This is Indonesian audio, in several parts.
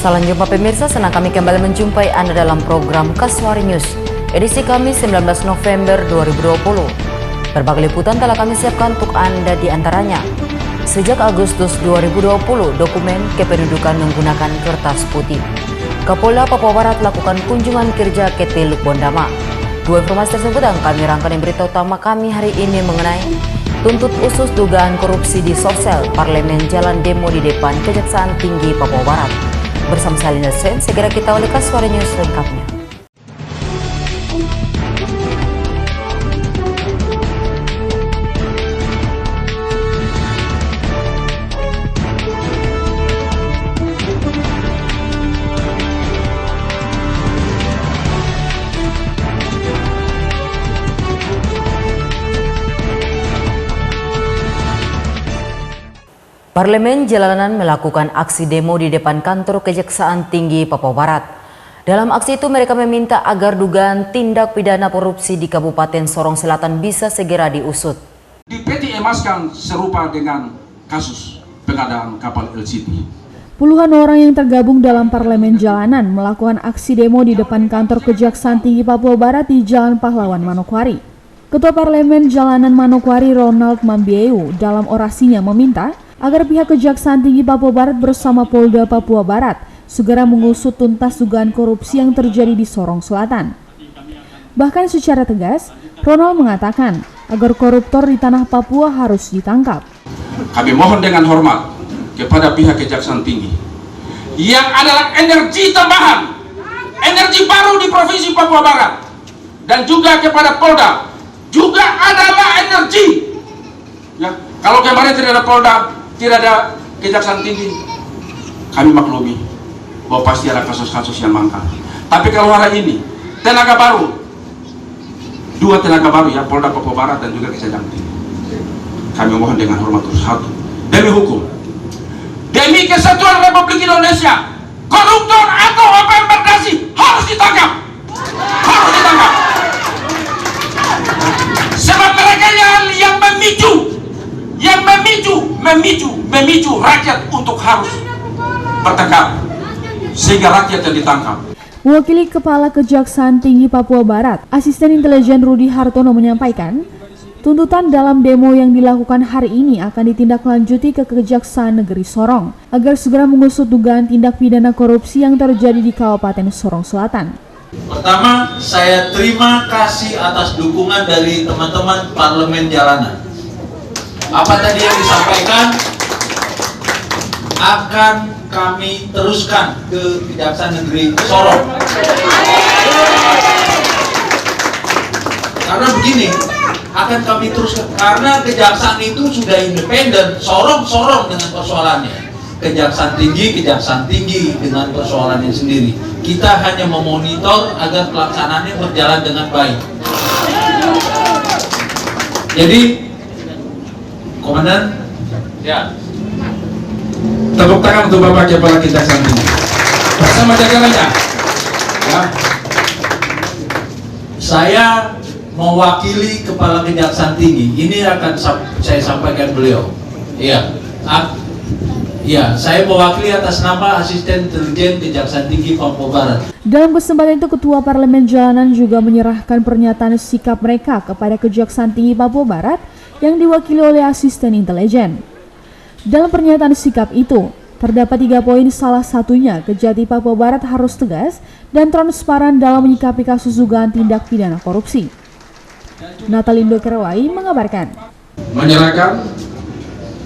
Salam jumpa pemirsa, senang kami kembali menjumpai Anda dalam program Kasuari News, edisi Kamis 19 November 2020. Berbagai liputan telah kami siapkan untuk Anda, di antaranya. Sejak Agustus 2020, dokumen kependudukan menggunakan kertas putih. Kapolda Papua Barat lakukan kunjungan kerja ke Teluk Bondama. Dua informasi tersebut yang kami rangkai di berita utama kami hari ini mengenai tuntut usus dugaan korupsi di Sorsel, Parlemen jalan demo di depan Kejaksaan Tinggi Papua Barat. Bersama saya Linda Sen, segera kita awali Kasuari News lengkapnya. Parlemen jalanan melakukan aksi demo di depan kantor Kejaksaan Tinggi Papua Barat. Dalam aksi itu mereka meminta agar dugaan tindak pidana korupsi di Kabupaten Sorong Selatan bisa segera diusut. Di PT Emaskan serupa dengan kasus pengadaan kapal LCT. Puluhan orang yang tergabung dalam Parlemen jalanan melakukan aksi demo di depan kantor Kejaksaan Tinggi Papua Barat di Jalan Pahlawan Manokwari. Ketua Parlemen Jalanan Manokwari Ronald Mambieu dalam orasinya meminta agar pihak Kejaksaan Tinggi Papua Barat bersama Polda Papua Barat segera mengusut tuntas dugaan korupsi yang terjadi di Sorong Selatan. Bahkan secara tegas, Ronald mengatakan agar koruptor di tanah Papua harus ditangkap. Kami mohon dengan hormat kepada pihak Kejaksaan Tinggi yang adalah energi tambahan, energi baru di Provinsi Papua Barat, dan juga kepada Polda juga adalah energi. Ya, kalau kemarin tidak ada Polda, tidak ada Kejaksaan Tinggi, kami maklumi bahwa pasti ada kasus-kasus yang mangkrak. Tapi kalau hari ini tenaga baru, dua tenaga baru ya, Polda Papua Barat dan juga Kejaksaan Tinggi, kami mohon dengan hormat terus satu, demi hukum, demi kesatuan Republik Indonesia, koruptor atau apa yang berdasi harus ditangkap, harus ditangkap. Sebab mereka yang memicu rakyat untuk harus bertangkap, sehingga rakyat yang ditangkap. Wakili Kepala Kejaksaan Tinggi Papua Barat, Asisten Intelijen Rudi Hartono menyampaikan, tuntutan dalam demo yang dilakukan hari ini akan ditindaklanjuti ke Kejaksaan Negeri Sorong agar segera mengusut dugaan tindak pidana korupsi yang terjadi di Kabupaten Sorong Selatan. Pertama, saya terima kasih atas dukungan dari teman-teman Parlemen Jalanan. Apa tadi yang disampaikan akan kami teruskan ke Kejaksaan Negeri Sorong. Karena begini, akan kami teruskan karena Kejaksaan itu sudah independen, Sorong dengan persoalannya. Kejaksaan Tinggi dengan persoalannya sendiri. Kita hanya memonitor agar pelaksanaannya berjalan dengan baik. Jadi, Komandan, ya, Tepuk tangan untuk Bapak Kepala Kejaksaan Tinggi bersama jajarannya. Ya. Saya mewakili Kepala Kejaksaan Tinggi. Ini akan saya sampaikan beliau. Iya. Ya, saya mewakili atas nama Asisten Intelijen Kejaksaan Tinggi Papua Barat. Dalam kesempatan itu, Ketua Parlemen Jalanan juga menyerahkan pernyataan sikap mereka kepada Kejaksaan Tinggi Papua Barat yang diwakili oleh Asisten Intelijen. Dalam pernyataan sikap itu, terdapat 3 poin, salah satunya Kejati Papua Barat harus tegas dan transparan dalam menyikapi kasus dugaan tindak pidana korupsi. Natalindo Kerawai mengabarkan. Menyerahkan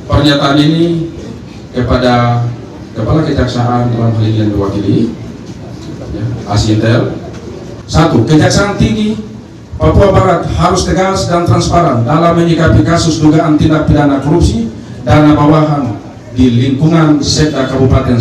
pernyataan ini kepada Kepala Kejaksaan dalam hal ini yang diwakili, ya, Asintel. 1. Kejaksaan Tinggi Papua Barat harus tegas dan transparan dalam menyikapi kasus dugaan tindak pidana korupsi dana bawahan di lingkungan Sekda Kabupaten